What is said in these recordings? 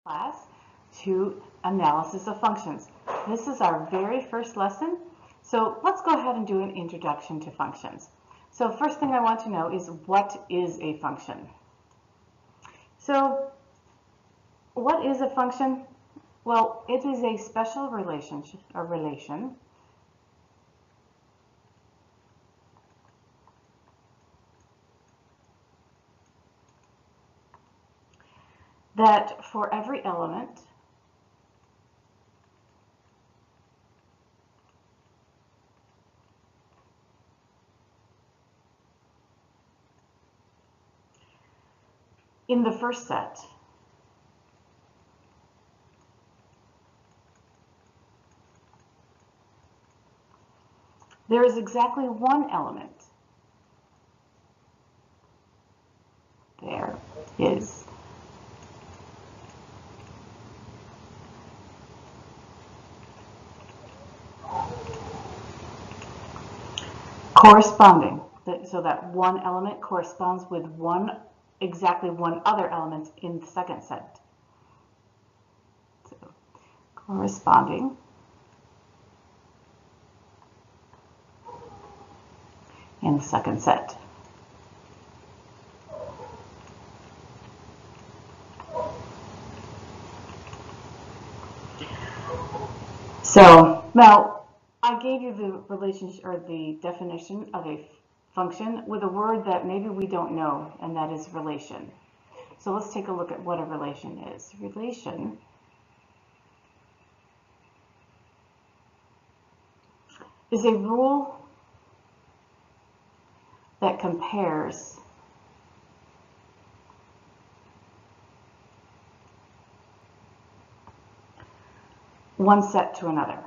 class to analysis of functions. This is our very first lesson, so let's go ahead and do an introduction to functions. So first thing I want to know is, what is a function? So what is a function? Well, it is a special relation that for every element in the first set there is exactly one element. There is corresponding, so that one element corresponds with exactly one other element in the second set. So, corresponding in the second set. So now I gave you the relationship or the definition of a function with a word that maybe we don't know, and that is relation. So let's take a look at what a relation is. Relation is a rule that compares one set to another.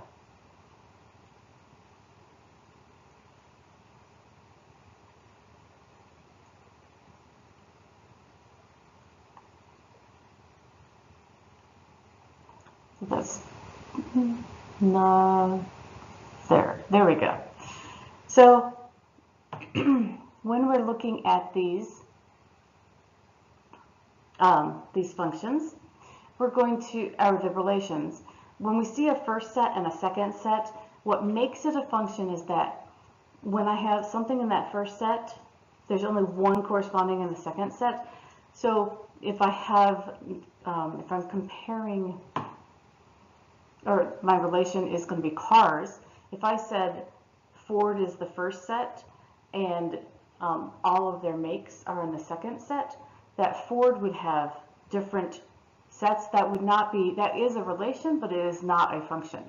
So that's there we go. So when we're looking at these functions, we're going to, or the relations, when we see a first set and a second set, what makes it a function is that when I have something in that first set, there's only one corresponding in the second set. So if I have, if I'm comparing, or my relation is going to be cars, if I said Ford is the first set and all of their makes are in the second set, that Ford would have different sets. That would not be, that is a relation, but it is not a function.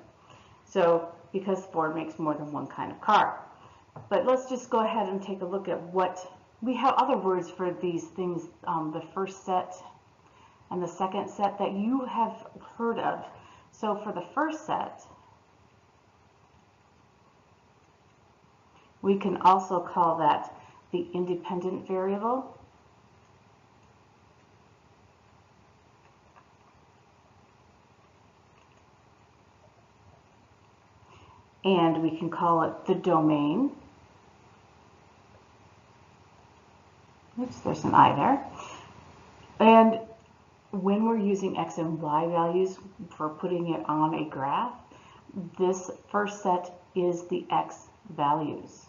So because Ford makes more than one kind of car. But let's just go ahead and take a look at what we have other words for these things, the first set and the second set that you have heard of. So for the first set, we can also call that the independent variable. And we can call it the domain. Oops, there's an I there. And when we're using x and y values for putting it on a graph, this first set is the x values.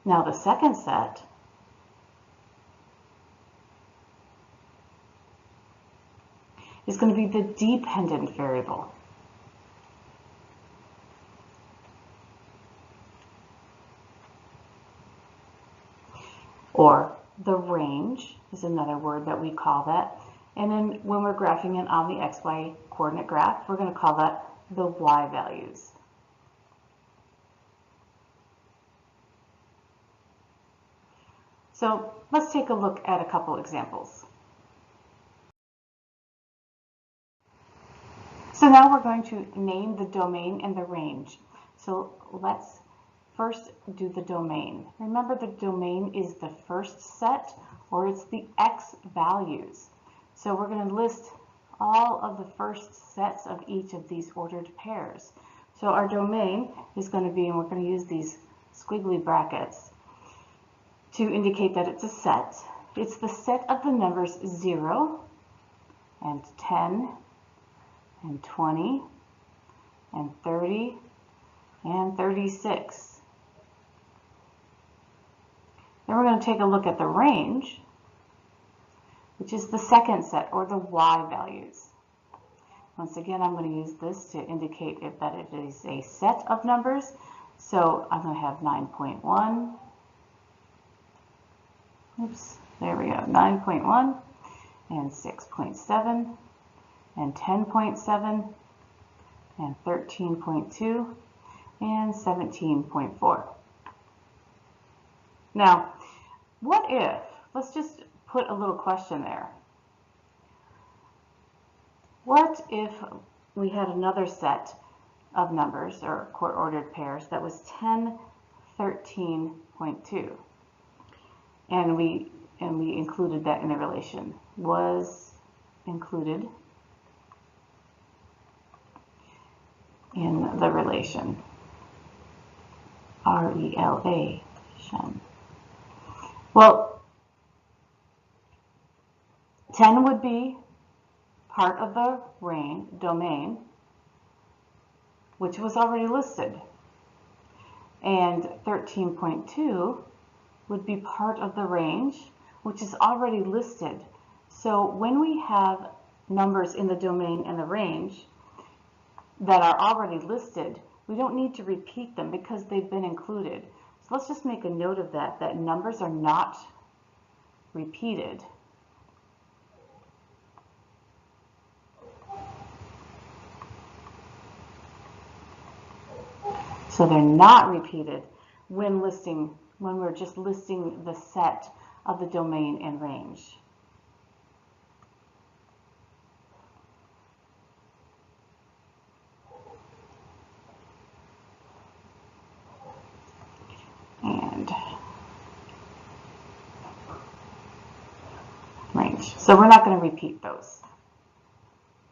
Now the second set is going to be the dependent variable. Or the range is another word that we call that. And then when we're graphing it on the xy coordinate graph, we're going to call that the y values. So let's take a look at a couple examples. So now we're going to name the domain and the range. So let's first do the domain. Remember, the domain is the first set, or it's the x values. So we're going to list all of the first sets of each of these ordered pairs. So our domain is going to be, and we're going to use these squiggly brackets to indicate that it's a set. It's the set of the numbers 0 and 10 and 20 and 30 and 36. Then we're going to take a look at the range, which is the second set, or the y values. Once again, I'm going to use this to indicate that it is a set of numbers. So I'm going to have 9.1. Oops, there we go. 9.1 and 6.7 and 10.7 and 13.2 and 17.4. Now, what if, let's just put a little question there. What if we had another set of numbers, or ordered pairs, that was 10, 13.2, and we included that in the relation? Was included in the relation. R-E-L-A-tion. Well, 10 would be part of the domain, which was already listed. And 13.2 would be part of the range, which is already listed. So when we have numbers in the domain and the range that are already listed, we don't need to repeat them because they've been included. So let's just make a note of that, that numbers are not repeated. So they're not repeated when we're just listing the set of the domain and range. And range. So we're not going to repeat those.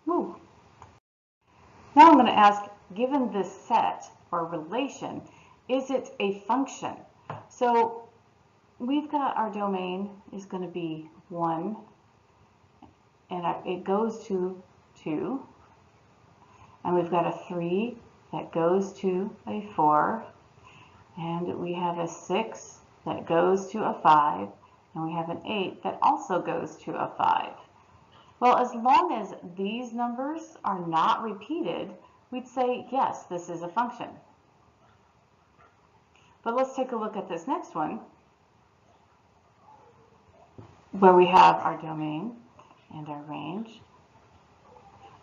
Woo. Now I'm going to ask, given this set or relation, is it a function? So we've got our domain is going to be 1, and it goes to 2, and we've got a 3 that goes to a 4, and we have a 6 that goes to a 5, and we have an 8 that also goes to a 5. Well, as long as these numbers are not repeated, we'd say, yes, this is a function. But let's take a look at this next one, where we have our domain and our range.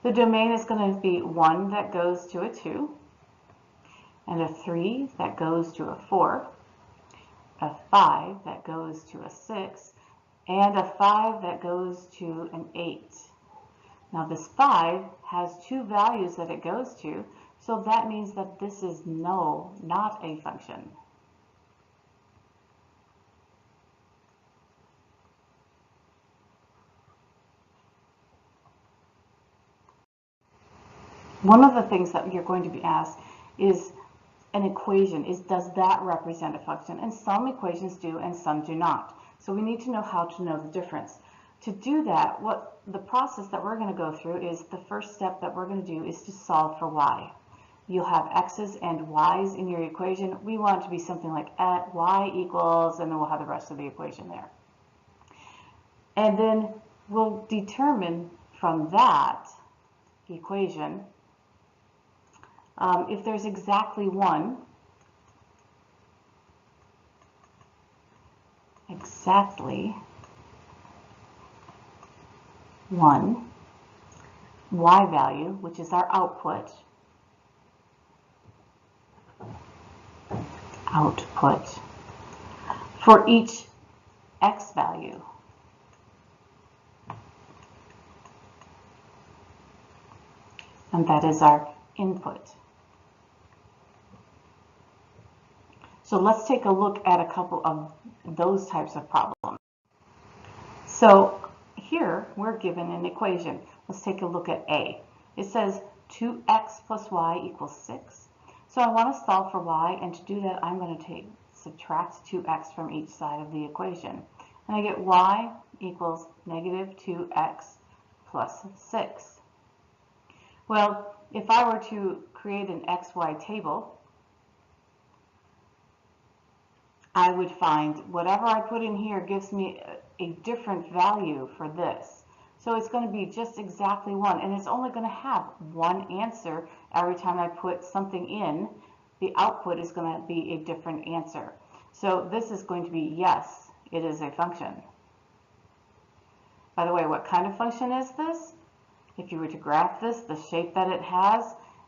The domain is going to be 1 that goes to a 2, and a 3 that goes to a 4, a 5 that goes to a 6, and a 5 that goes to an 8. Now this 5 has 2 values that it goes to, so that means that this is not a function. One of the things that you're going to be asked is an equation. Does that represent a function? And some equations do and some do not. So we need to know how to know the difference. To do that, the process that we're going to go through is the first step that we're going to do is to solve for y. You'll have x's and y's in your equation. We want it to be something like y equals, and then we'll have the rest of the equation there. And then we'll determine from that equation if there's exactly one, y value, which is our output, for each x value. And that is our input. So let's take a look at a couple of those types of problems. So here we're given an equation. Let's take a look at A. It says 2x plus y equals 6. So I want to solve for y, and to do that I'm going to subtract 2x from each side of the equation. And I get y equals negative 2x plus 6. Well, if I were to create an xy table, I would find whatever I put in here gives me a different value for this. So it's going to be just exactly 1, and it's only going to have one answer every time I put something in. The output is going to be a different answer. So this is going to be yes, it is a function. By the way, what kind of function is this? If you were to graph this, the shape that it has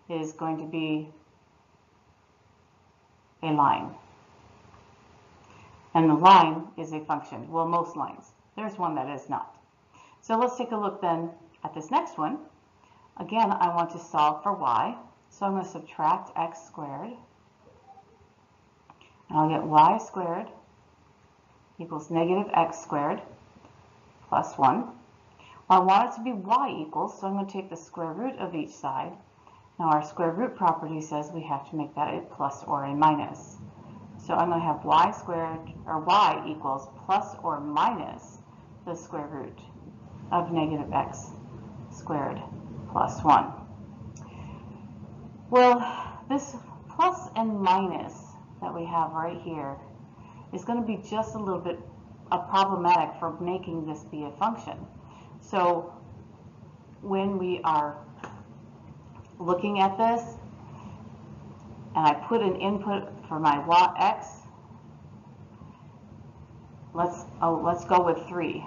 is going to be a line. And the line is a function. Well, most lines. There's one that is not. So let's take a look then at this next one. Again, I want to solve for y. So I'm going to subtract x squared. And I'll get y squared equals negative x squared plus 1. Well, I want it to be y equals, so I'm going to take the square root of each side. Now our square root property says we have to make that a plus or a minus. So I'm going to have y squared, or y equals plus or minus the square root of negative x squared plus 1. Well, this plus and minus that we have right here is going to be just a little bit problematic for making this be a function. So when we are looking at this, and I put an input for my x, let's go with 3.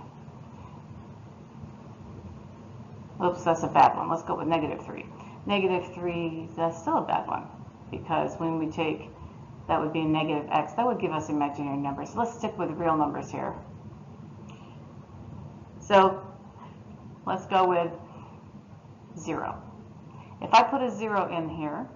Oops, that's a bad one. Let's go with negative 3. Negative 3, that's still a bad one, because when we take, that would be a negative x, that would give us imaginary numbers. So let's stick with real numbers here. So let's go with 0. If I put a 0 in here,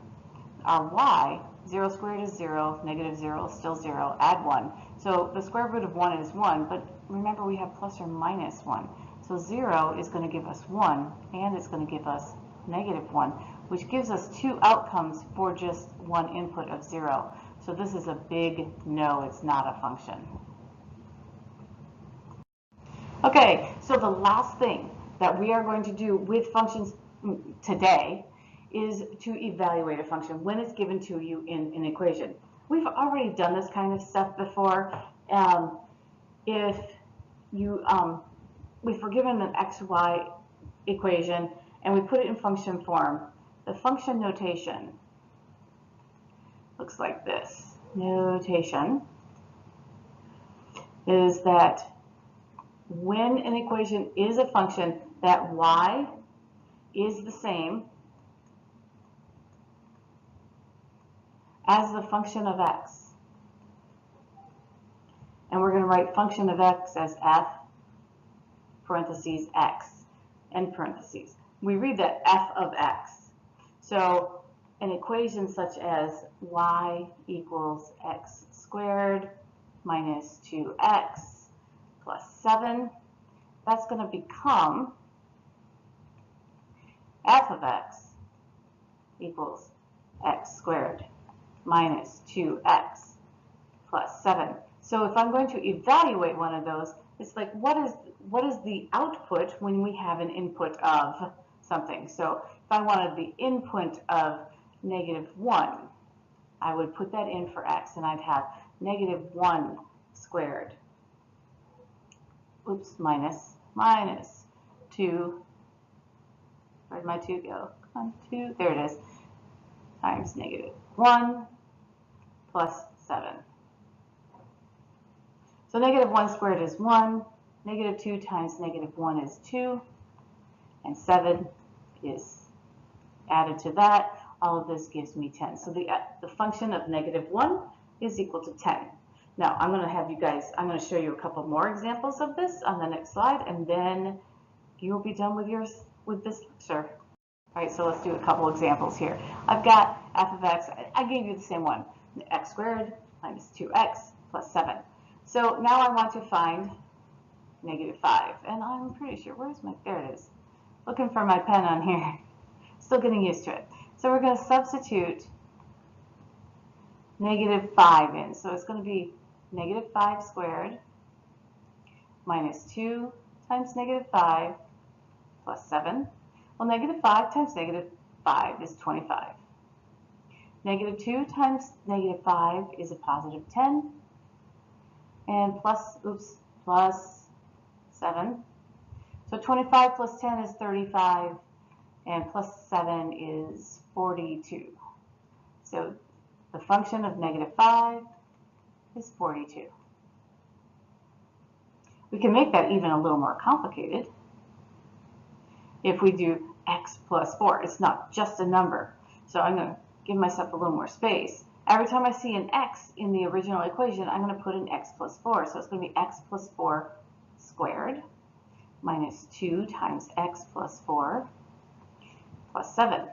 our y, 0 squared is 0, negative 0 is still 0, add 1. So the square root of 1 is 1, but remember we have plus or minus 1. So 0 is going to give us 1, and it's going to give us negative 1, which gives us two outcomes for just one input of 0. So this is a big no, it's not a function. Okay, so the last thing that we are going to do with functions today is to evaluate a function when it's given to you in an equation. We've already done this kind of stuff before. If you if we're given an xy equation and we put it in function form, the function notation looks like this. Notation is that when an equation is a function, that y is the same as the function of x. And we're going to write function of x as f parentheses x end parentheses. We read that f of x. So an equation such as y equals x squared minus 2x plus 7, that's going to become f of x equals x squared minus 2x plus 7. So if I'm going to evaluate one of those, it's like, what is the output when we have an input of something? So if I wanted the input of negative 1, I would put that in for x, and I'd have negative 1 squared, oops, minus 2, where'd my 2 go? Come on, 2, there it is, times negative 1 plus 7. So negative 1 squared is 1, negative 2 times negative 1 is 2, and 7 is added to that. All of this gives me 10. So the function of negative 1 is equal to 10. Now I'm going to have you guys, I'm going to show you a couple more examples of this on the next slide, and then you'll be done with this lecture. All right, so let's do a couple examples here. I've got f of x, I gave you the same one, x squared minus 2x plus 7. So now I want to find negative 5, and I'm pretty sure, there it is. Looking for my pen on here, still getting used to it. So we're going to substitute negative 5 in. So it's going to be negative 5 squared minus 2 times negative 5 plus 7. Well, negative 5 times negative 5 is 25. Negative 2 times negative 5 is a positive 10. And plus 7. So 25 plus 10 is 35, and plus 7 is 42. So the function of negative 5 is 42. We can make that even a little more complicated. If we do x plus 4, it's not just a number. So I'm going to give myself a little more space. Every time I see an x in the original equation, I'm going to put an x plus 4. So it's going to be x plus 4 squared minus 2 times x plus 4 plus 7.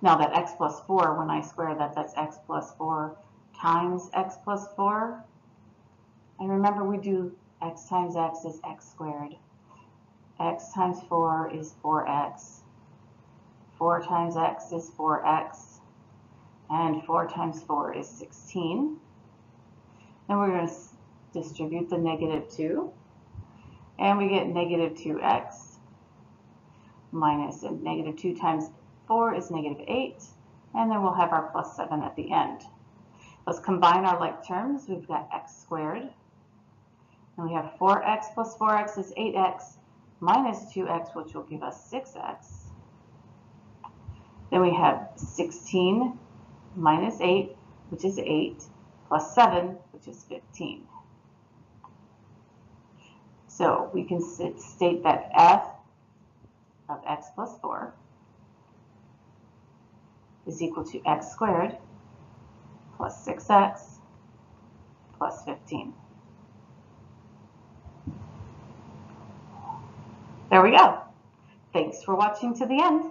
Now that x plus 4, when I square that, that's x plus 4 times x plus 4. And remember, we do x times x is x squared. X times 4 is 4x. 4 times x is 4x. And 4 times 4 is 16. Then we're going to distribute the negative 2. And we get negative 2x minus negative 2 times 4 is negative 8. And then we'll have our plus 7 at the end. Let's combine our like terms. We've got x squared. And we have 4x plus 4x is 8x minus 2x, which will give us 6x. Then we have 16 minus 8, which is 8, plus 7, which is 15. So we can state that f of x plus 4 is equal to x squared plus 6x plus 15. There we go. Thanks for watching to the end.